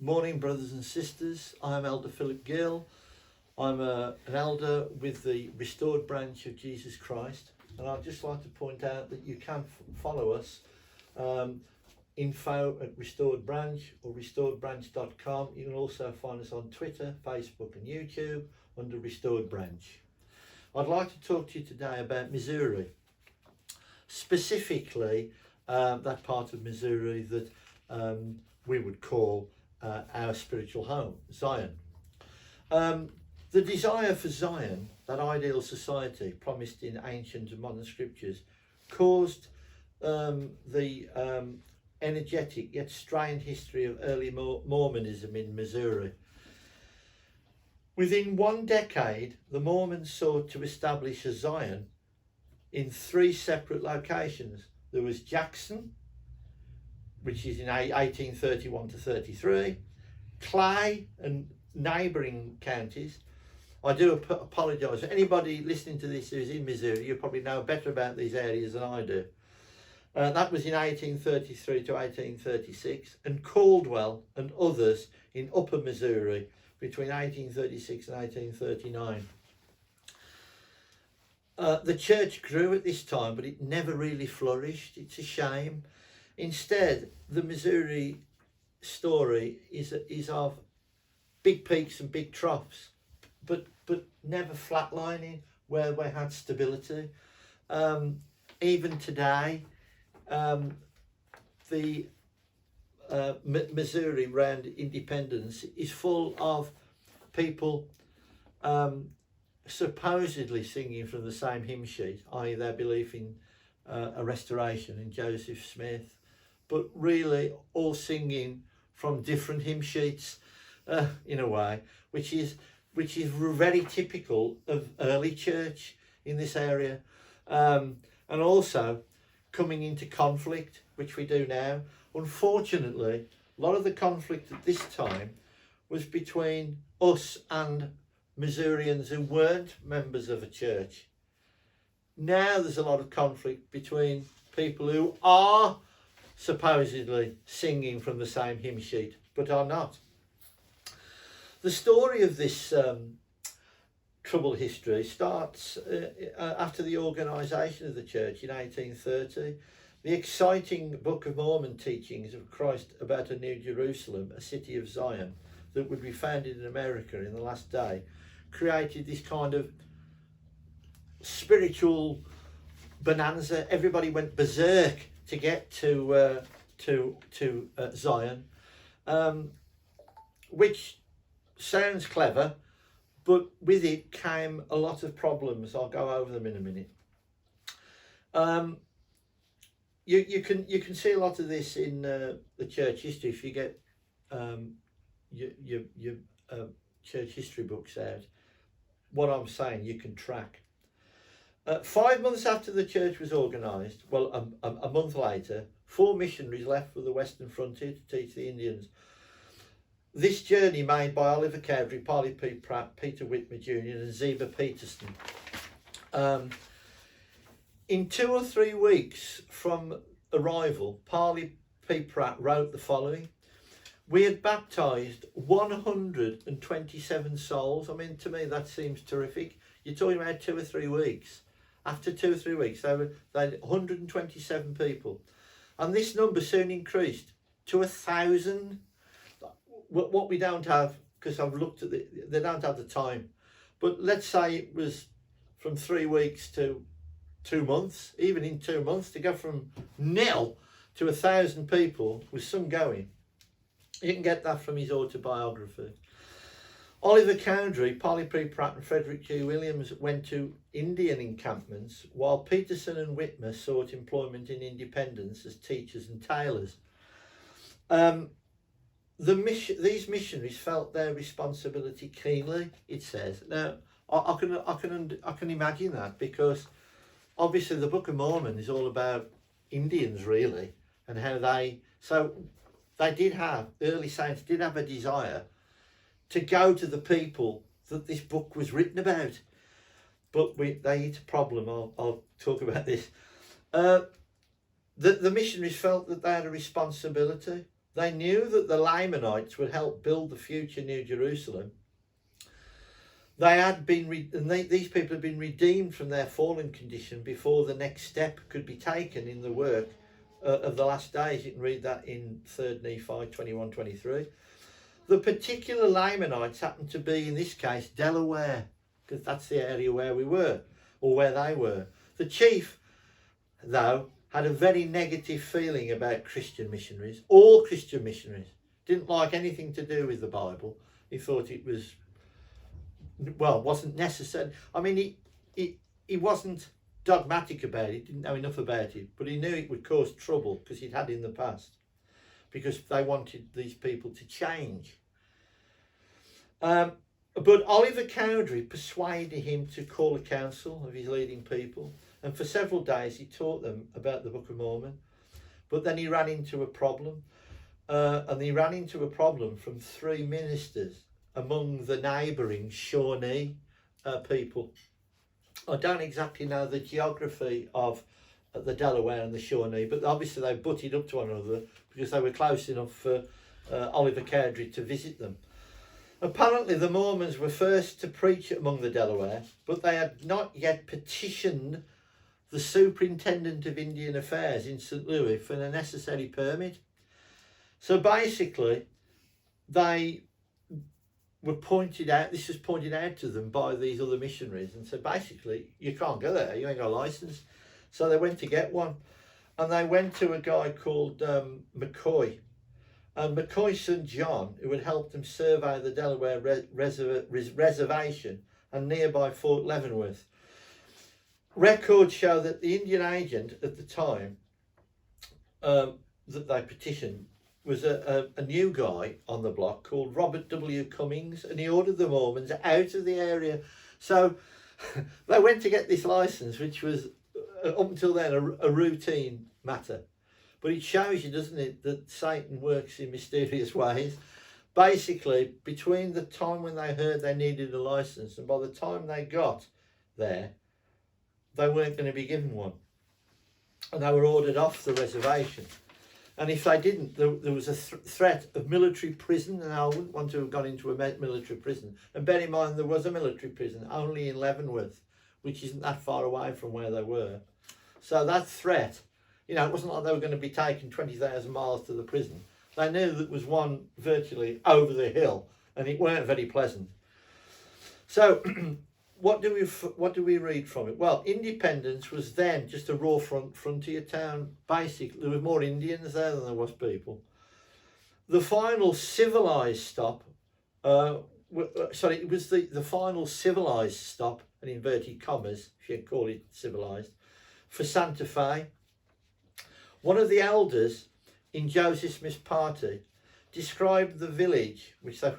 Morning, brothers and sisters. I'm Elder Philip Gill. I'm an elder with the Restored Branch of Jesus Christ, and I'd just like to point out that you can follow us. Info at Restored Branch or restoredbranch.com. You can also find us on Twitter, Facebook, and YouTube under Restored Branch. I'd like to talk to you today about Missouri, specifically that part of Missouri that we would call our spiritual home, Zion. The desire for Zion, that ideal society promised in ancient and modern scriptures, caused the energetic yet strained history of early Mormonism in Missouri. Within 1 decade, the Mormons sought to establish a Zion in 3 separate locations. There was Jackson, which is in 1831 to 33, Clay and neighbouring counties. I do apologise for anybody listening to this who's in Missouri. You probably know better about these areas than I do. That was in 1833 to 1836, and Caldwell and others in Upper Missouri between 1836 and 1839. The church grew at this time, but it never really flourished. It's a shame. Instead, the Missouri story is of big peaks and big troughs, but never flatlining where we had stability. Even today, the Missouri around independence is full of people supposedly singing from the same hymn sheet, i.e. their belief in a restoration in Joseph Smith, but really all singing from different hymn sheets in a way, which is very typical of early church in this area, and also coming into conflict, which we do now. Unfortunately, a lot of the conflict at this time was between us and Missourians who weren't members of a church. Now there's a lot of conflict between people who are supposedly singing from the same hymn sheet, but are not. The story of this troubled history starts after the organisation of the church in 1830. The exciting Book of Mormon teachings of Christ about a new Jerusalem, a city of Zion, that would be founded in America in the last day, created this kind of spiritual bonanza. Everybody went berserk to get to Zion, which sounds clever, but with it came a lot of problems. I'll go over them in a minute. You can see a lot of this in the church history if you get your church history books out. What I'm saying, you can track. 5 months after the church was organised, well, a month later, 4 missionaries left for the western frontier to teach the Indians. This journey made by Oliver Cowdery, Parley P. Pratt, Peter Whitmer Jr. and Ziba Peterson. In 2 or 3 weeks from arrival, Parley P. Pratt wrote the following: "We had baptised 127 souls." I mean, to me, that seems terrific. You're talking about 2 or 3 weeks. After 2 or 3 weeks, they had 127 people. And this number soon increased to 1,000. What we don't have, because I've looked at they don't have the time. But let's say it was from 3 weeks to 2 months. Even in 2 months, to go from 0 to 1,000 people with some going. You can get that from his autobiography. Oliver Cowdery, Parley P. Pratt and Frederick G. Williams went to Indian encampments, while Peterson and Whitmer sought employment in independence as teachers and tailors. These missionaries felt their responsibility keenly, it says. Now, I can imagine that, because obviously the Book of Mormon is all about Indians, really, and how the early saints did have a desire to go to the people that this book was written about. But they hit a problem. I'll talk about this. The missionaries felt that they had a responsibility. They knew that the Lamanites would help build the future New Jerusalem. They had been, these people had been redeemed from their fallen condition before the next step could be taken in the work of the last days. You can read that in 3 Nephi 21-23. The particular Lamanites happened to be, in this case, Delaware, because that's the area where we were, or where they were. The chief, though, had a very negative feeling about Christian missionaries. All Christian missionaries. Didn't like anything to do with the Bible. He thought it was, well, wasn't necessary. I mean, he wasn't dogmatic about it, didn't know enough about it, but he knew it would cause trouble because he'd had in the past, because they wanted these people to change. But Oliver Cowdery persuaded him to call a council of his leading people, and for several days he taught them about the Book of Mormon. But then he ran into a problem, and he ran into a problem from 3 ministers among the neighbouring Shawnee people. I don't exactly know the geography of the Delaware and the Shawnee, but obviously they butted up to one another because they were close enough for Oliver Cowdery to visit them. Apparently the Mormons were first to preach among the Delaware, but they had not yet petitioned the Superintendent of Indian Affairs in St. Louis for the necessary permit. So basically they were pointed out, this was pointed out to them by these other missionaries, and said, basically, you can't go there, you ain't got a license. So they went to get one, and they went to a guy called McCoy. And McCoy's son John, who had helped them survey the Delaware reservation and nearby Fort Leavenworth. Records show that the Indian agent at the time that they petitioned was a new guy on the block called Robert W. Cummings, and he ordered the Mormons out of the area. So they went to get this license, which was up until then a routine matter. But it shows you, doesn't it, that Satan works in mysterious ways. Basically, between the time when they heard they needed a license and by the time they got there, they weren't going to be given one. And they were ordered off the reservation. And if they didn't, there was a threat of military prison, and I wouldn't want to have gone into a military prison. And bear in mind, there was a military prison only in Leavenworth, which isn't that far away from where they were. So that threat, you know, it wasn't like they were going to be taken 20,000 miles to the prison. They knew that was one virtually over the hill, and it weren't very pleasant. So what do we read from it? Well, Independence was then just a raw frontier town. Basically, there were more Indians there than there was people. The final civilized stop, it was the final civilized stop, in inverted commas, if you'd call it civilized, for Santa Fe. One of the elders in Joseph Smith's party described the village, which they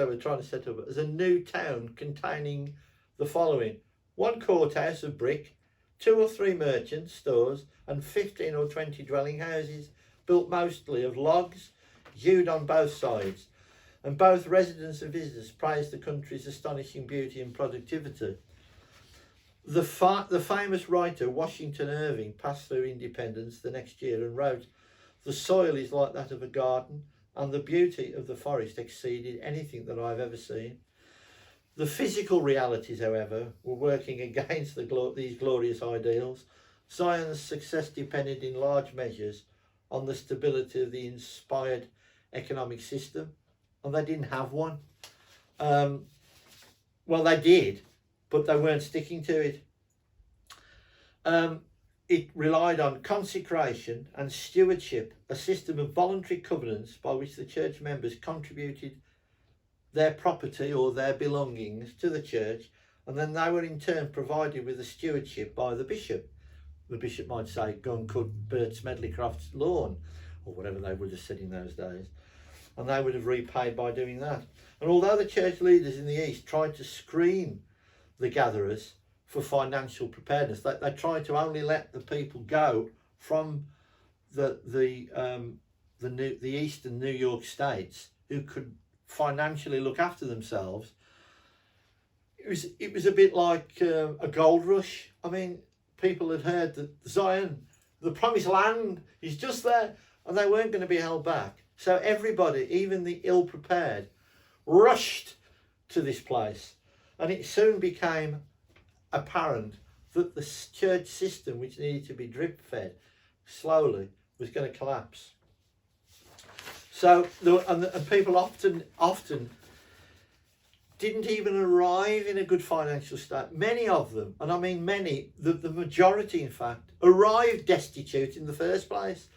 were trying to set up, as a new town containing the following: 1 courthouse of brick, 2 or 3 merchant stores, and 15 or 20 dwelling houses, built mostly of logs, hewed on both sides. And both residents and visitors praised the country's astonishing beauty and productivity. The famous writer Washington Irving passed through Independence the next year and wrote, "The soil is like that of a garden, and the beauty of the forest exceeded anything that I've ever seen." The physical realities, however, were working against these glorious ideals. Zion's success depended in large measures on the stability of the inspired economic system, and they didn't have one. Well, they did, but they weren't sticking to it. It relied on consecration and stewardship, a system of voluntary covenants by which the church members contributed their property or their belongings to the church, and then they were in turn provided with a stewardship by the bishop. The bishop might say, "Go and cut Bert Smedleycroft's lawn," or whatever they would have said in those days, and they would have repaid by doing that. And although the church leaders in the East tried to screen the gatherers for financial preparedness, they tried to only let the people go from the eastern New York states who could financially look after themselves. It was a bit like a gold rush. I mean, people had heard that Zion, the promised land, is just there, and they weren't going to be held back. So everybody, even the ill-prepared, rushed to this place. And it soon became apparent that the church system, which needed to be drip-fed slowly, was going to collapse. So, and people often didn't even arrive in a good financial state. Many of them, and I mean many, the majority in fact, arrived destitute in the first place.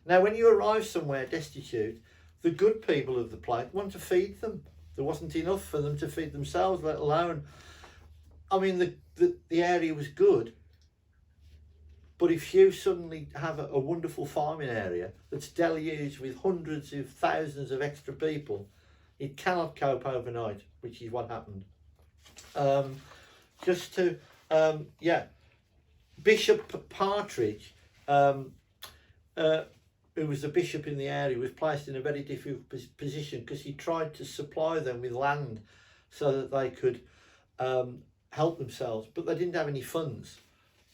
Now when you arrive somewhere destitute, the good people of the place want to feed them. There wasn't enough for them to feed themselves, let alone, I mean the area was good, but if you suddenly have a wonderful farming area that's deluged with hundreds of thousands of extra people, it cannot cope overnight, which is what happened. Bishop Partridge, who was the bishop in the area, was placed in a very difficult position because he tried to supply them with land so that they could help themselves, but they didn't have any funds.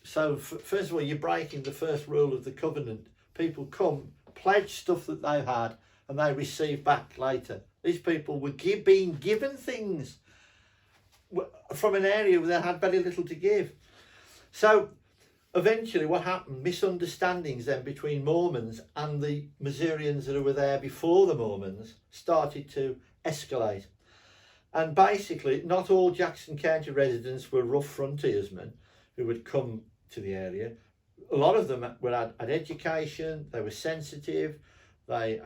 So first of all, you're breaking the first rule of the covenant. People come, pledge stuff that they had, and they receive back later. These people were being given things from an area where they had very little to give. So eventually what happened, misunderstandings then between Mormons and the Missourians that were there before the Mormons started to escalate. And basically, not all Jackson County residents were rough frontiersmen who would come to the area. A lot of them had education, they were sensitive, they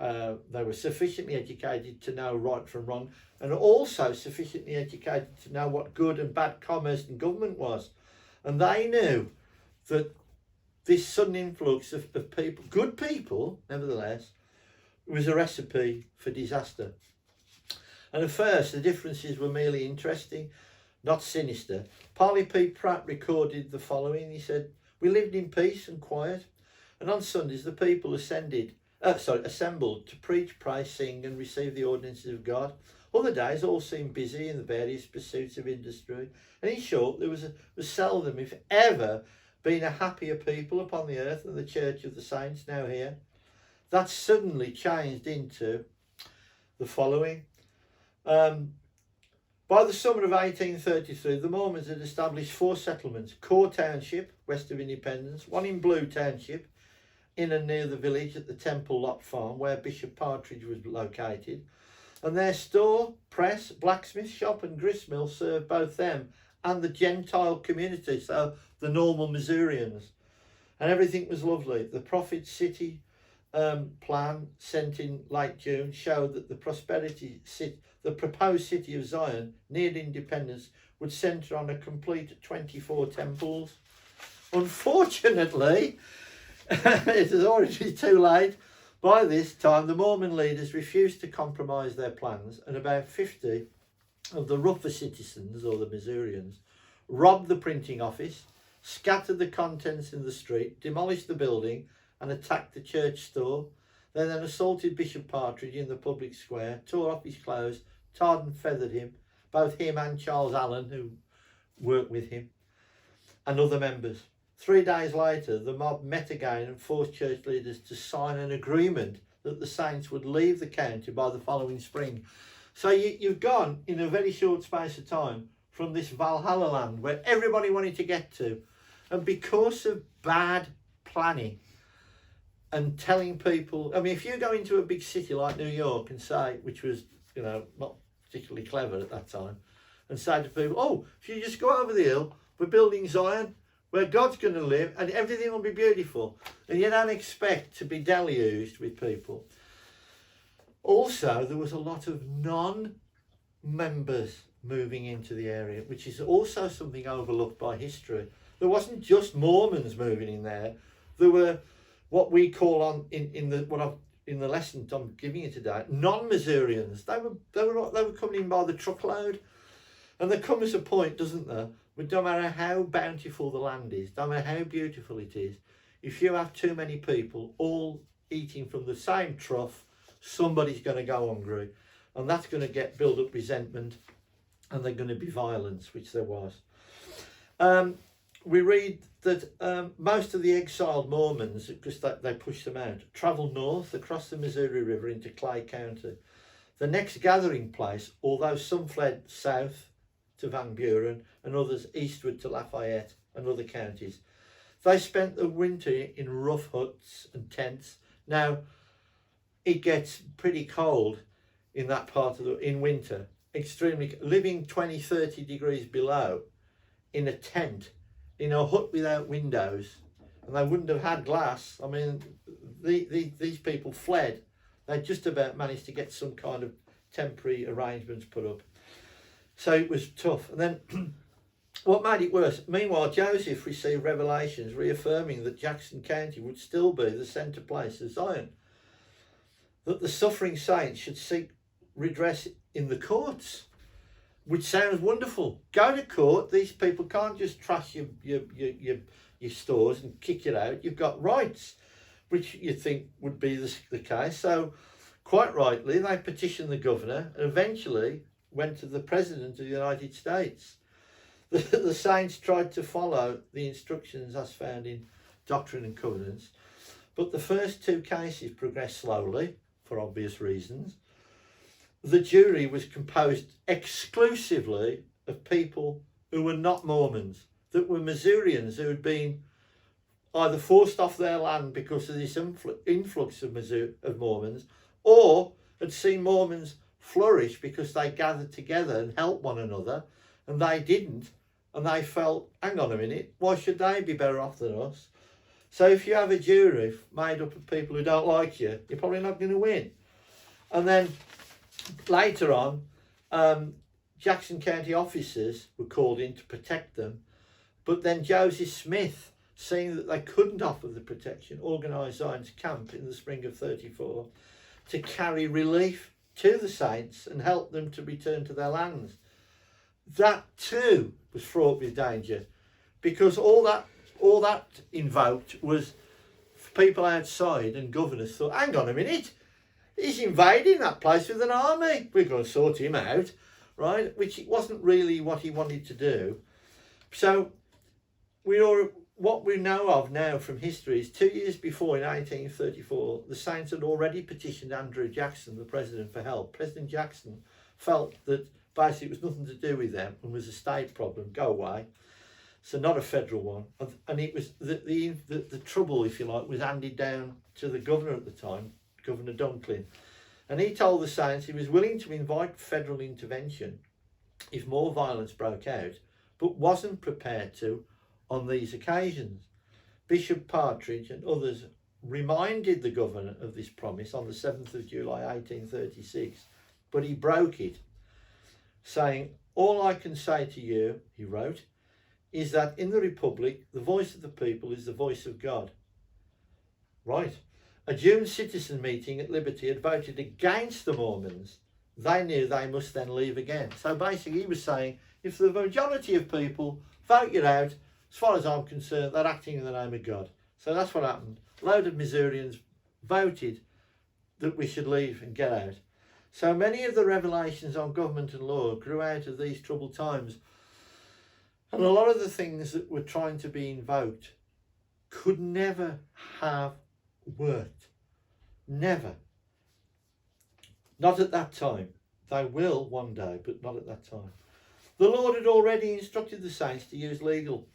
were sufficiently educated to know right from wrong, and also sufficiently educated to know what good and bad commerce and government was. And they knew that this sudden influx of people, good people, nevertheless, was a recipe for disaster. And at first, the differences were merely interesting, not sinister. Parley P. Pratt recorded the following. He said, "We lived in peace and quiet, and on Sundays the people assembled to preach, pray, sing, and receive the ordinances of God. Other days all seemed busy in the various pursuits of industry, and in short, there was seldom, if ever, been a happier people upon the earth than the Church of the Saints now here." That suddenly changed into the following. By the summer of 1833, the Mormons had established 4 settlements: Core Township, west of Independence, one in Blue Township, in and near the village at the Temple Lot Farm, where Bishop Partridge was located. And their store, press, blacksmith shop and gristmill served both them and the Gentile community, so the normal Missourians. And everything was lovely. The Prophet City plan sent in late June showed that the proposed city of Zion, near Independence, would centre on a complete 24 temples. Unfortunately, it is already too late. By this time, the Mormon leaders refused to compromise their plans, and about 50 of the rougher citizens, or the Missourians, robbed the printing office, scattered the contents in the street, demolished the building, and attacked the church store. They then assaulted Bishop Partridge in the public square, tore off his clothes, tarred and feathered him, both him and Charles Allen, who worked with him, and other members. 3 days later, the mob met again and forced church leaders to sign an agreement that the saints would leave the county by the following spring. So you've gone, in a very short space of time, from this Valhalla land where everybody wanted to get to, and because of bad planning and telling people, I mean, if you go into a big city like New York and say, which was, not particularly clever at that time, and say to people, "Oh, if you just go over the hill, we're building Zion, where God's going to live, and everything will be beautiful," and you don't expect to be deluged with people. Also, there was a lot of non-members moving into the area, which is also something overlooked by history. There wasn't just Mormons moving in there. There were what we call in the lesson I'm giving you today, non-Missourians. They were coming in by the truckload, and there comes a point, doesn't there? But no matter how bountiful the land is, no matter how beautiful it is, if you have too many people all eating from the same trough, somebody's going to go hungry, and that's going to build up resentment, and there's going to be violence, which there was. we read that most of the exiled Mormons, because they pushed them out, travelled north across the Missouri River into Clay County. The next gathering place, although some fled south to Van Buren and others eastward to Lafayette and other counties, they spent the winter in rough huts and tents. Now, it gets pretty cold in that part of in winter, extremely, living 20-30 degrees below in a tent, in a hut without windows, and they wouldn't have had glass. I mean, these people fled. They just about managed to get some kind of temporary arrangements put up. So it was tough. And then what made it worse? Meanwhile, Joseph received revelations reaffirming that Jackson County would still be the centre place of Zion, that the suffering saints should seek redress in the courts, which sounds wonderful. Go to court. These people can't just trash your stores and kick you out. You've got rights, which you'd think would be the case. So quite rightly, they petitioned the governor and eventually went to the President of the United States. The saints tried to follow the instructions as found in Doctrine and Covenants, but the first two cases progressed slowly for obvious reasons. The jury was composed exclusively of people who were not Mormons, that were Missourians who had been either forced off their land because of this influx of Mormons, or had seen Mormons flourish because they gathered together and helped one another, and they didn't, and they felt, hang on a minute, why should they be better off than us? So if you have a jury made up of people who don't like you, you're probably not going to win. And then later on, Jackson County officers were called in to protect them, but then Joseph Smith, seeing that they couldn't offer the protection, organised Zion's camp in the spring of 34 to carry relief to the saints and help them to return to their lands. That too was fraught with danger, because all that invoked was people outside, and governors thought, hang on a minute, he's invading that place with an army, we're going to sort him out, right? Which it wasn't really what he wanted to do. So what we know of now from history is 2 years before, in 1834, the saints had already petitioned Andrew Jackson, the president, for help. President Jackson felt that basically it was nothing to do with them and was a state problem, go away. So not a federal one. And it was the trouble, if you like, was handed down to the governor at the time, Governor Dunklin. And he told the saints he was willing to invite federal intervention if more violence broke out, but wasn't prepared to on these occasions. Bishop Partridge and others reminded the governor of this promise on the 7th of July 1836, but he broke it, saying, all I can say to you, he wrote, is that in the Republic, the voice of the people is the voice of God. Right. A June citizen meeting at Liberty had voted against the Mormons. They knew they must then leave again. So basically he was saying, if the majority of people vote you out, as far as I'm concerned, they're acting in the name of God. So that's what happened. A load of Missourians voted that we should leave and get out. So many of the revelations on government and law grew out of these troubled times. And a lot of the things that were trying to be invoked could never have worked. Never. Not at that time. They will one day, but not at that time. The Lord had already instructed the saints to use legal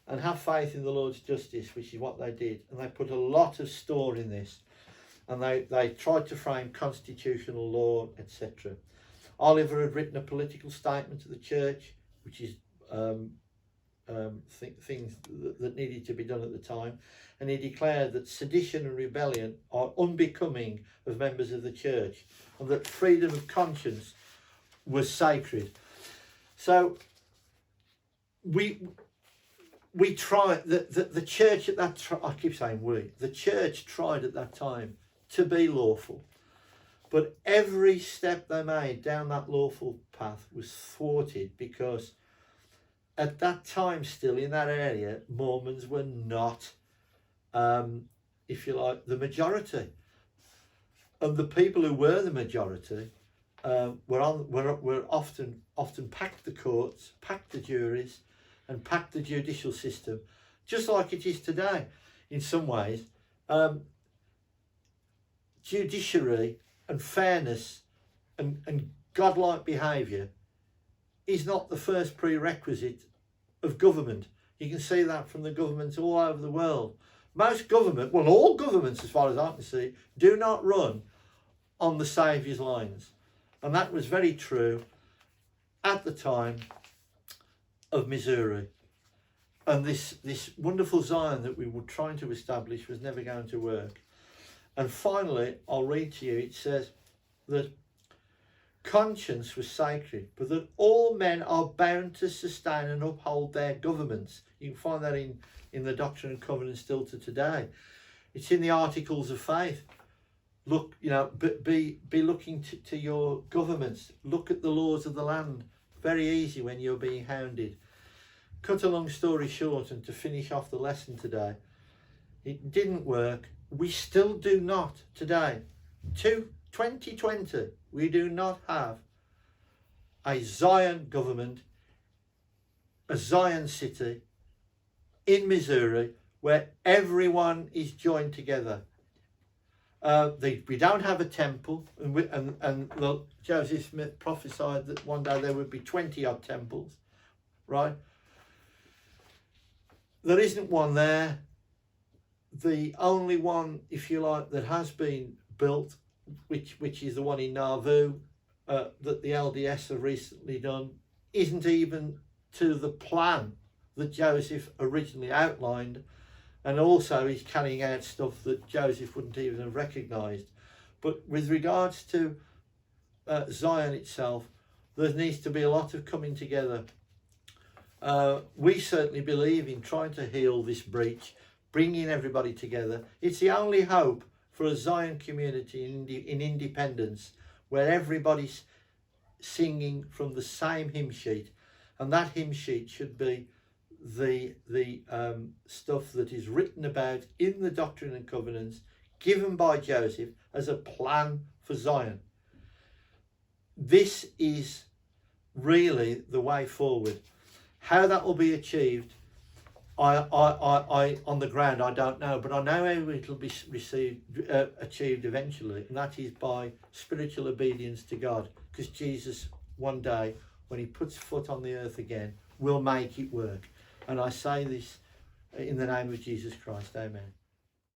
and have faith in the Lord's justice, which is what they did. And they put a lot of store in this. And they tried to frame constitutional law, etc. Oliver had written a political statement to the church, which is things that needed to be done at the time. And he declared that sedition and rebellion are unbecoming of members of the church, and that freedom of conscience was sacred. So we tried, the church at that time, I keep saying the church tried at that time to be lawful, but every step they made down that lawful path was thwarted, because at that time still in that area, Mormons were not, if you like, the majority. And the people who were the majority were often packed the courts, packed the juries, and packed the judicial system, just like it is today in some ways. Judiciary and fairness and godlike behaviour is not the first prerequisite of government. You can see that from the governments all over the world. Most government, well, all governments as far as I can see, do not run on the saviour's lines. And that was very true at the time of Missouri. And this wonderful Zion that we were trying to establish was never going to work. And finally, I'll read to you, it says that conscience was sacred, but that all men are bound to sustain and uphold their governments. You can find that in the Doctrine and Covenants still to today. It's in the Articles of Faith. Look, be looking to your governments. Look at the laws of the land. Very easy when you're being hounded. Cut a long story short, and to finish off the lesson today, it didn't work. We still do not today. 2020, we do not have a Zion government, a Zion city in Missouri where everyone is joined together. We don't have a temple, and Joseph Smith prophesied that one day there would be 20 odd temples, right? There isn't one there. The only one, if you like, that has been built, which is the one in Nauvoo, that the LDS have recently done, isn't even to the plan that Joseph originally outlined, and also he's carrying out stuff that Joseph wouldn't even have recognised. But with regards to Zion itself, there needs to be a lot of coming together. We certainly believe in trying to heal this breach, bringing everybody together. It's the only hope for a Zion community in independence, where everybody's singing from the same hymn sheet, and that hymn sheet should be the stuff that is written about in the Doctrine and Covenants, given by Joseph as a plan for Zion. This is really the way forward. How that will be achieved, I on the ground, I don't know, but I know how it will be achieved eventually, and that is by spiritual obedience to God, because Jesus, one day, when he puts foot on the earth again, will make it work. And I say this in the name of Jesus Christ. Amen.